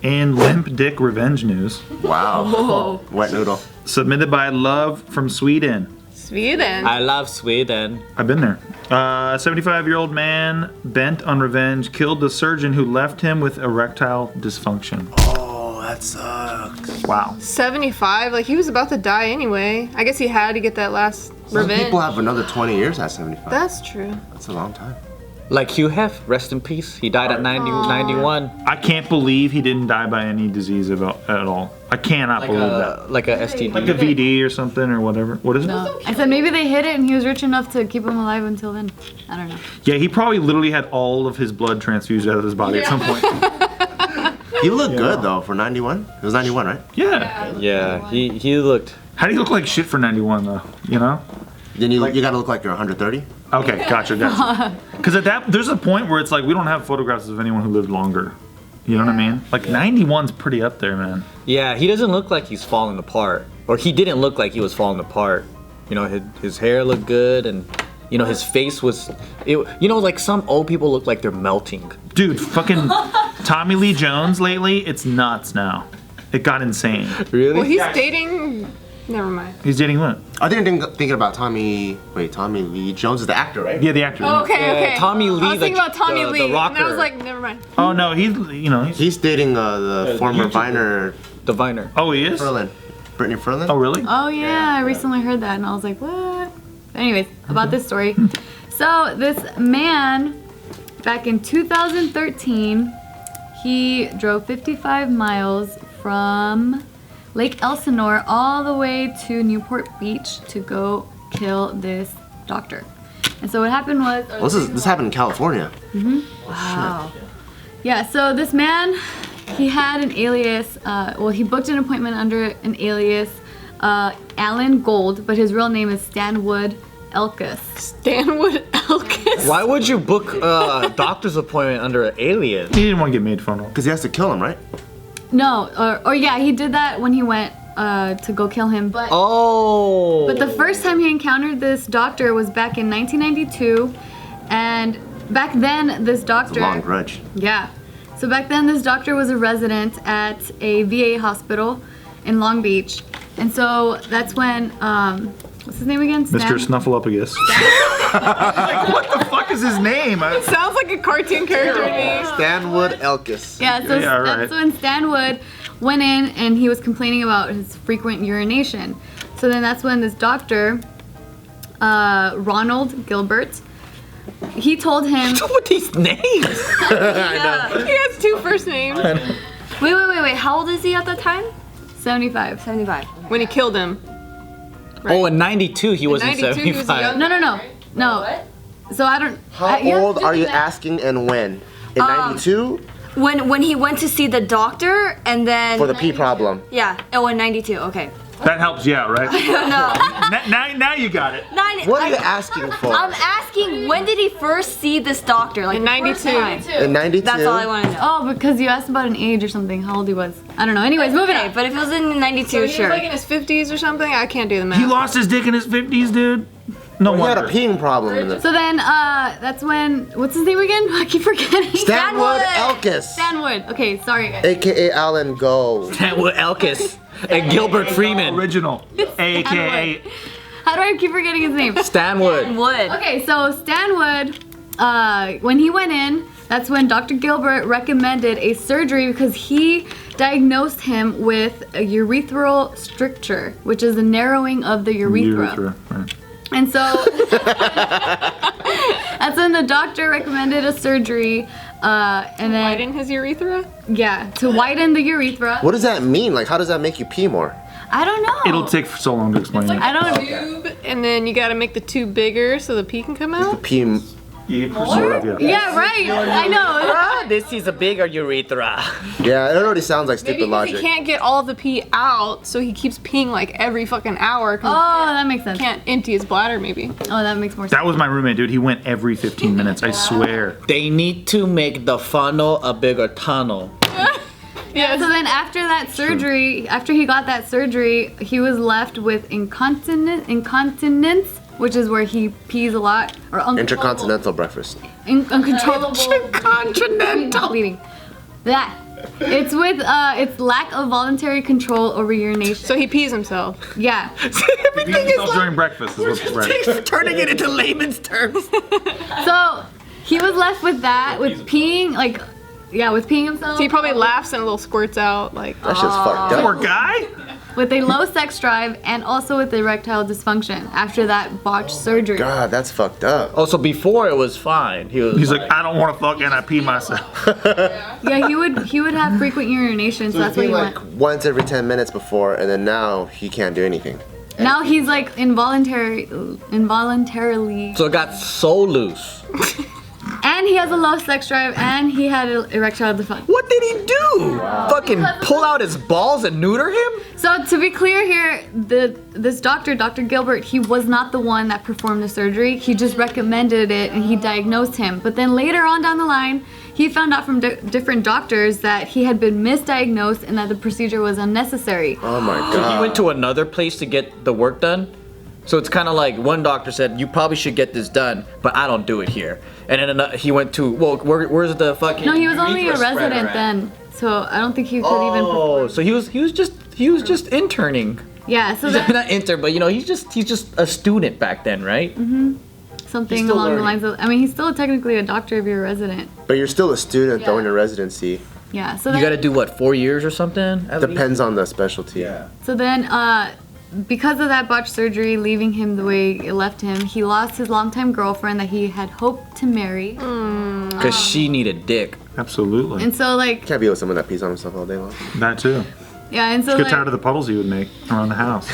In Limp Dick Revenge News, Wow. Whoa. Wet noodle. submitted by Love from Sweden. Sweden. I love Sweden. I've been there. A 75-year-old man bent on revenge killed the surgeon who left him with erectile dysfunction. Oh, that sucks. Wow. 75. Like he was about to die anyway. I guess he had to get that last Some revenge. people have another 20 years at 75. That's true. That's a long time. Like Hugh Hef, rest in peace. He died at 91. I can't believe he didn't die by any disease at all. I cannot believe that. Like a STD. Like a VD or something or whatever. What is it? No. I said maybe they hid it and he was rich enough to keep him alive until then. I don't know. Yeah, he probably literally had all of his blood transfused out of his body at some point. He looked good though for 91. It was 91, right? Yeah. Yeah, he looked. How do you look like shit for 91 though? You know? Then you gotta look like you're 130. Okay, gotcha. Because there's a point where it's like we don't have photographs of anyone who lived longer. You know what I mean? Like 91's pretty up there, man. Yeah, he doesn't look like he's falling apart. Or he didn't look like he was falling apart. You know, his hair looked good and, you know, his face was, you know, like some old people look like they're melting. Dude, fucking Tommy Lee Jones lately, it's nuts now. It got insane. Really? Well, he's dating. Never mind. He's dating what? I think I'm thinking about Tommy Lee Jones is the actor, right? Yeah, the actor. Oh, okay. Tommy Lee, I was thinking about Tommy the Lee, and I rocker. was like, never mind. Oh no, he's He's dating the former YouTuber. Viner The Viner. Oh, he is? Ferlin. Brittany Ferlin? Oh, really? Oh yeah, I recently heard that and I was like, what? Anyways, about this story. So this man, back in 2013, he drove 55 miles from Lake Elsinore all the way to Newport Beach to go kill this doctor. And so what happened was... Well, this happened in California. Wow. Yeah, so this man, he had an alias, he booked an appointment under an alias, Alan Gold, but his real name is Stanwood Elkus. Stanwood Elkus. Why would you book a doctor's appointment under an alien? He didn't want to get made fun of. Because he has to kill him, right? No, or yeah, he did that when he went to go kill him. But Oh. But the first time he encountered this doctor was back in 1992, and back then this doctor... It's a long grudge. Yeah. So back then this doctor was a resident at a VA hospital in Long Beach, and so that's when what's his name again? Mr. Snuffleupagus. Like, what the fuck is his name? Sounds like a cartoon character to me. Stanwood Elkus. Yeah, so Yeah, that's right. when Stanwood went in and he was complaining about his frequent urination. So then that's when this doctor, Ronald Gilbert, he told him... What's up with these names? He has two first names. Wait. How old is he at the time? 75. 75. When he killed him. Oh, in 92 he was in 92, he was 75. young. No. So I don't... How you have old to are do you that. asking and when? In 92? When he went to see the doctor and then... For the pee problem. Yeah. Oh, in 92. Okay. That helps you out, right? No. now you got it. What are you asking for? I'm asking, when did he first see this doctor? Like In 92. In 92? That's all I want to know. Oh, because you asked about an age or something, how old he was. I don't know. Anyways, moving Okay, on. but if it was in 92, So he's sure. like in his 50s or something? I can't do the math. He lost his dick in his 50s, dude. No He had a wonder. peeing problem. In the So then, that's when... What's his name again? I keep forgetting. Stanwood Elkus. Stanwood. Okay, sorry guys. AKA Alan Go. Stanwood Elkus and Gilbert Freeman. Original. AKA. How do I keep forgetting his name? Stanwood. Would. Okay, so Stanwood, when he went in, that's when Dr. Gilbert recommended a surgery because he diagnosed him with a urethral stricture, which is a narrowing of the urethra. Right. And so that's when the doctor recommended a surgery, and then Widen his urethra? yeah, to widen the urethra. What does that mean? Like, how does that make you pee more? I don't know. It'll take so long to explain it. I don't. Tube, and then you gotta make the tube bigger so the pee can come out? Pee. Sort of, yeah. Yeah, right. I know. This is a bigger urethra. Yeah, it already sounds like Maybe stupid because he logic. can't get all the pee out, so he keeps peeing like every fucking hour. Oh, that makes sense. He can't empty his bladder, maybe. Oh, that makes more sense. That was my roommate, dude. He went every 15 minutes, I swear. They need to make the funnel a bigger tunnel. Yes. So then after that surgery, after he got that surgery, he was left with incontinence, which is where he pees a lot, or Intercontinental breakfast. uncontrollable Intercontinental. bleeding. That. It's with it's lack of voluntary control over urination. So he pees himself. Yeah. Everything is during breakfast is what's right. Turning it into layman's terms. So he was left with that, with peeing, like, yeah, with peeing himself. So he probably laughs and a little squirts out. Like, That shit's fucked Poor up. guy. with a low sex drive and also with erectile dysfunction after that botched surgery. God, that's fucked up. Oh, so before it was fine. He's like, I don't want to fuck and I pee myself. Yeah, he would have frequent urination, so that's what he like went. once every 10 minutes before, and then now he can't do anything. Now he's like involuntarily, So it got so loose. and he has a low sex drive, and he had erectile dysfunction. What did he do? Fucking pull out his balls and neuter him? So to be clear here, this doctor, Dr. Gilbert, he was not the one that performed the surgery. He just recommended it and he diagnosed him. But then later on down the line, he found out from different doctors that he had been misdiagnosed and that the procedure was unnecessary. Oh my So God. he went to another place to get the work done? So it's kind of like one doctor said, you probably should get this done, but I don't do it here. And then he went to, well, where's the fucking... No, he was only a urethra spreader resident at? then, so I don't think he could even Oh, perform. so he was just interning. Yeah, so He's that, not intern, but he's just a student back then, right? something He's still along the learning. lines of, I mean, he's still technically a doctor if you're a resident. But you're still a student though in Yeah. your residency. Yeah, so You then, got to do what, 4 years or something? at least? Depends on the specialty. Yeah. so then, because of that botched surgery leaving him the way it left him, he lost his longtime girlfriend that he had hoped to marry. Because she needed dick. Absolutely. And so like, Can't be with someone that pees on himself all day long. That too. yeah, and so Just get like, tired of the puddles he would make around the house.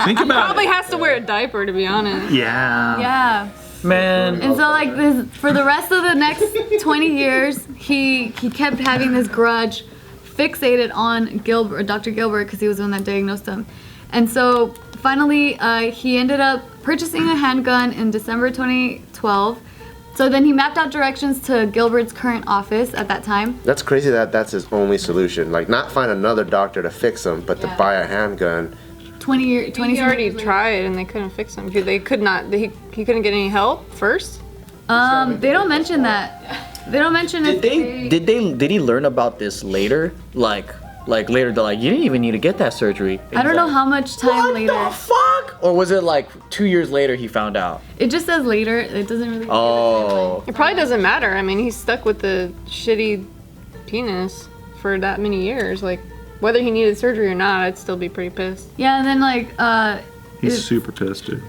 Think about probably it. has to wear a diaper, to be honest. Yeah. yeah. Man. And so like this, for the rest of the next 20 years, he kept having this grudge fixated on Gilbert, Dr. Gilbert, because he was the one that diagnosed him. And so finally, he ended up purchasing a handgun in December 2012. So then he mapped out directions to Gilbert's current office at that time. That's crazy that that's his only solution. Like, not find another doctor to fix him, but to buy a handgun. 20 years. He already tried and they couldn't fix him. They could not. He couldn't get any help first. They don't mention that. They don't mention if Did he learn about this later? Like later, they're like, you didn't even need to get that surgery. And I don't he's know like, how much time what later. the fuck? Or was it like 2 years later he found out? It just says later. It doesn't really. Oh. It probably doesn't matter. I mean, he's stuck with the shitty penis for that many years. Like, whether he needed surgery or not, I'd still be pretty pissed. Yeah, and then like He's it's- super pissed, dude.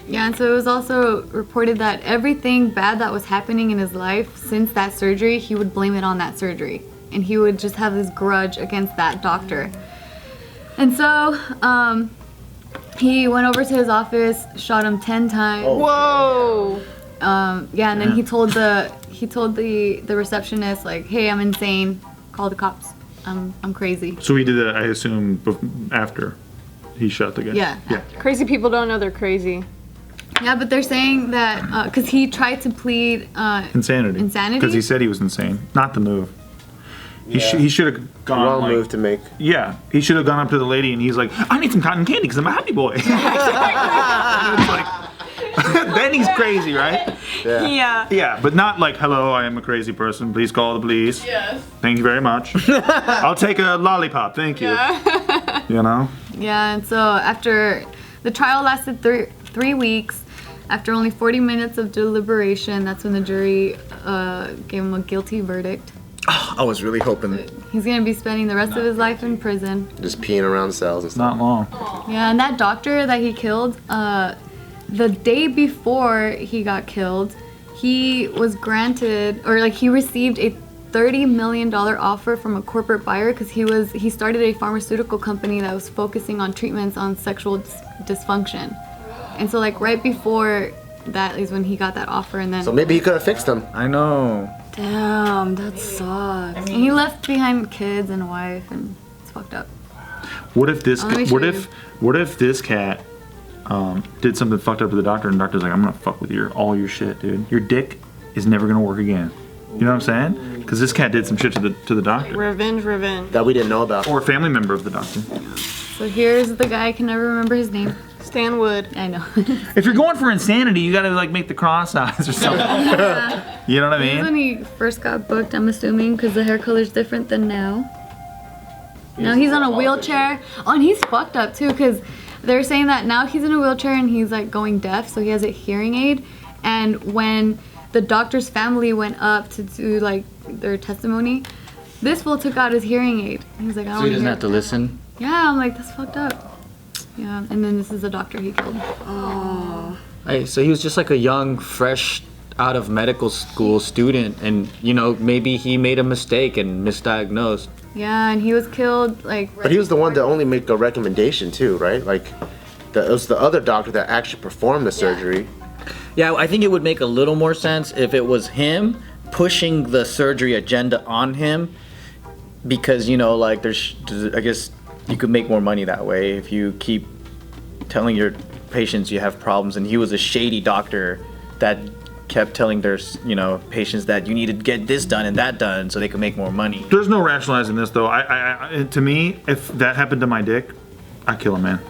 Yeah, and so it was also reported that everything bad that was happening in his life since that surgery, he would blame it on that surgery. And he would just have this grudge against that doctor. And so, he went over to his office, shot him 10 times. Whoa! Yeah, and then he told the receptionist, like, hey, I'm insane, call the cops. I'm crazy. So he did that, I assume, after he shot the guy. Yeah. Yeah. Crazy people don't know they're crazy. Yeah, but they're saying that, because he tried to plead, Insanity. Insanity? Because he said he was insane. Not the move. He should have gone. Wrong like, move to make. Yeah, he should have gone up to the lady and he's like, I need some cotton candy because I'm a happy boy. And it's like, then he's crazy, right? Yeah. Yeah, but not like, hello, I am a crazy person. Please call the police. Yes. Thank you very much. I'll take a lollipop. Thank you. You know? Yeah, and so after the trial lasted 3 weeks, after only 40 minutes of deliberation, that's when the jury gave him a guilty verdict. I was really hoping. He's gonna be spending the rest of his life in prison. Just peeing around cells and stuff. Not long. Yeah, and that doctor that he killed, the day before he got killed, he was granted, or like he received a $30 million offer from a corporate buyer because he started a pharmaceutical company that was focusing on treatments on sexual dysfunction. And so like right before that is when he got that offer, and then So maybe he could have fixed him. I know. damn, that sucks. And he left behind kids and a wife, and it's fucked up. What if this? Let me show you. What if this cat did something fucked up to the doctor, and the doctor's like, I'm gonna fuck with all your shit, dude. Your dick is never gonna work again. You know what I'm saying? Because this cat did some shit to the doctor, Revenge. That we didn't know about. or a family member of the doctor. So here's the guy, I can never remember his name. Stan Wood. I know. If you're going for insanity, you gotta like make the cross eyes or something. You know what I This is when mean? he first got booked, I'm assuming, because the hair color's different than now. Now he's on a wheelchair. Oh, and he's fucked up too, because they're saying that now he's in a wheelchair and he's like going deaf, so he has a hearing aid. And when the doctor's family went up to do like their testimony, this fool took out his hearing aid. He's like, I don't So he doesn't hear. have to listen. Yeah, I'm like, that's fucked up. Yeah, and then this is the doctor he killed. Hey, so he was just like a young, fresh out of medical school student, and you know, maybe he made a mistake and misdiagnosed. Yeah, and he was killed like. But he was the one to only make a recommendation too, right? Like, it was the other doctor that actually performed the surgery. Yeah, I think it would make a little more sense if it was him pushing the surgery agenda on him, because you know, like I guess you could make more money that way if you keep telling your patients you have problems. And he was a shady doctor that kept telling their patients that you need to get this done and that done so they can make more money. There's no rationalizing this though. To me, if that happened to my dick, I'd kill a man.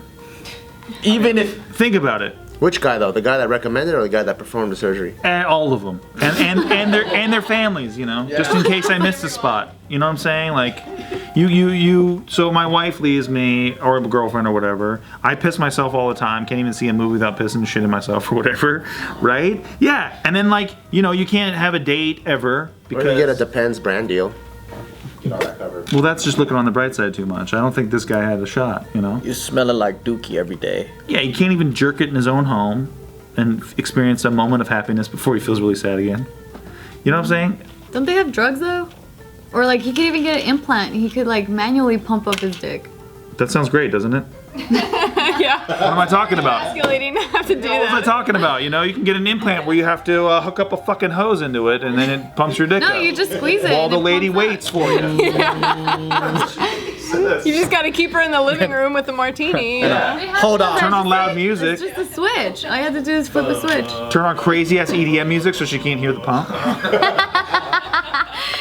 Even if Think about it. Which guy though? The guy that recommended or the guy that performed the surgery? And all of them, and their families, you know, just in case I missed a spot. You know what I'm saying? Like, you. So my wife leaves me, or a girlfriend, or whatever. I piss myself all the time. Can't even see a movie without pissing shit in myself or whatever, right? Yeah. And then like, you know, you can't have a date ever Or you get a because. Depends brand deal. Get all that covered. Well, that's just looking on the bright side too much. I don't think this guy had a shot. You know? you smell it like dookie every day. Yeah, he can't even jerk it in his own home and experience a moment of happiness before he feels really sad again. You know what I'm saying? Don't they have drugs though? Or like he could even get an implant. He could like manually pump up his dick. That sounds great, doesn't it? Yeah. What am I talking about? Escalating to have to do What was I that. talking about? You know, you can get an implant where you have to hook up a fucking hose into it and then it pumps your dick No, up. you just squeeze it. While and the it lady pumps waits for you. You just gotta keep her in the living room with the martini. You know? up. They have Hold to- on. Turn on loud music. It's just a switch. All you have to do is flip a switch. Turn on crazy ass EDM music so she can't hear the pump.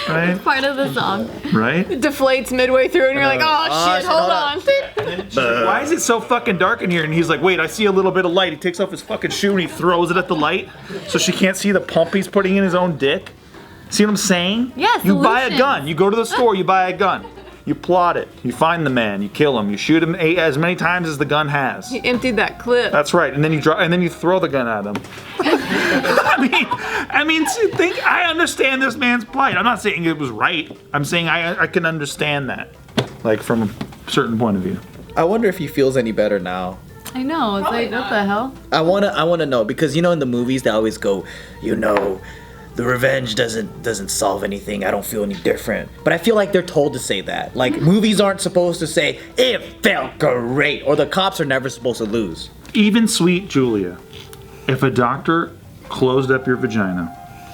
Right? Part of the song. Right? Deflates midway through, and you're like, oh shit, hold on. Why is it so fucking dark in here? And he's like, wait, I see a little bit of light. He takes off his fucking shoe and he throws it at the light so she can't see the pump he's putting in his own dick. See what I'm saying? Yeah, You buy a solutions. gun. You go to the store, you buy a gun. You plot it. You find the man. You kill him. You shoot him as many times as the gun has. He emptied that clip. That's right. And then you throw the gun at him. I mean, I understand this man's plight. I'm not saying it was right. I'm saying I can understand that, like from a certain point of view. I wonder if he feels any better now. I know. It's like, what the hell? I wanna know, because you know in the movies they always go, you know, the revenge doesn't solve anything. I don't feel any different. But I feel like they're told to say that. Like movies aren't supposed to say it felt great, or the cops are never supposed to lose. Even sweet Julia, if a doctor closed up your vagina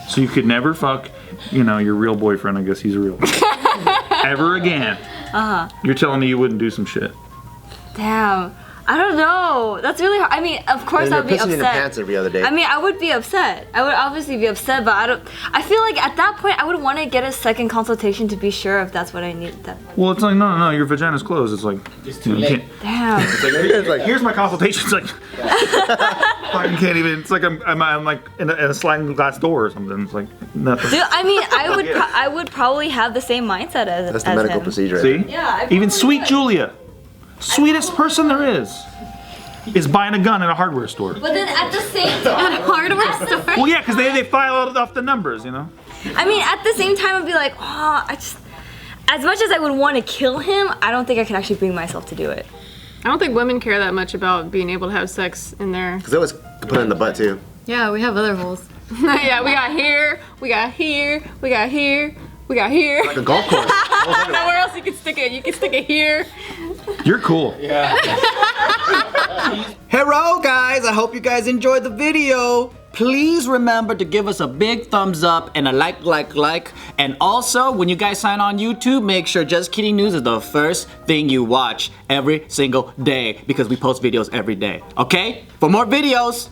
so you could never fuck, you know, your real boyfriend, I guess he's a real ever again, you're telling me you wouldn't do some shit. Damn. I don't know. That's really hard. I mean, of course And I you're would be pissing in your upset. pants every other day. I mean, I would be upset. I would obviously be upset, but I feel like at that point I would want to get a second consultation to be sure if that's what I need. Well, it's like, no, your vagina's closed. It's like, too late. Damn. It's like, here's my consultation. It's like, I can't even, it's like I'm like in a sliding glass door or something. It's like, nothing. Dude, I mean, I would probably have the same mindset as that's the as medical him. procedure. See? Yeah, I Even probably sweet would. Julia, sweetest person there is buying a gun in a hardware store. But then at the same time, Hardware store. Well, yeah, because they file off the numbers, you know? I mean, at the same time, I'd be like, oh, as much as I would want to kill him, I don't think I could actually bring myself to do it. I don't think women care that much about being able to have sex in there. Because they always put it in the butt too. Yeah, we have other holes. Yeah, we got here, we got here, we got here, we got here. Like a golf course. I don't know where else you can stick it. You can stick it here. You're cool. Hello guys, I hope you guys enjoyed the video. Please remember to give us a big thumbs up and a like. And also, when you guys sign on YouTube, make sure Just Kidding News is the first thing you watch every single day, because we post videos every day. Okay? For more videos,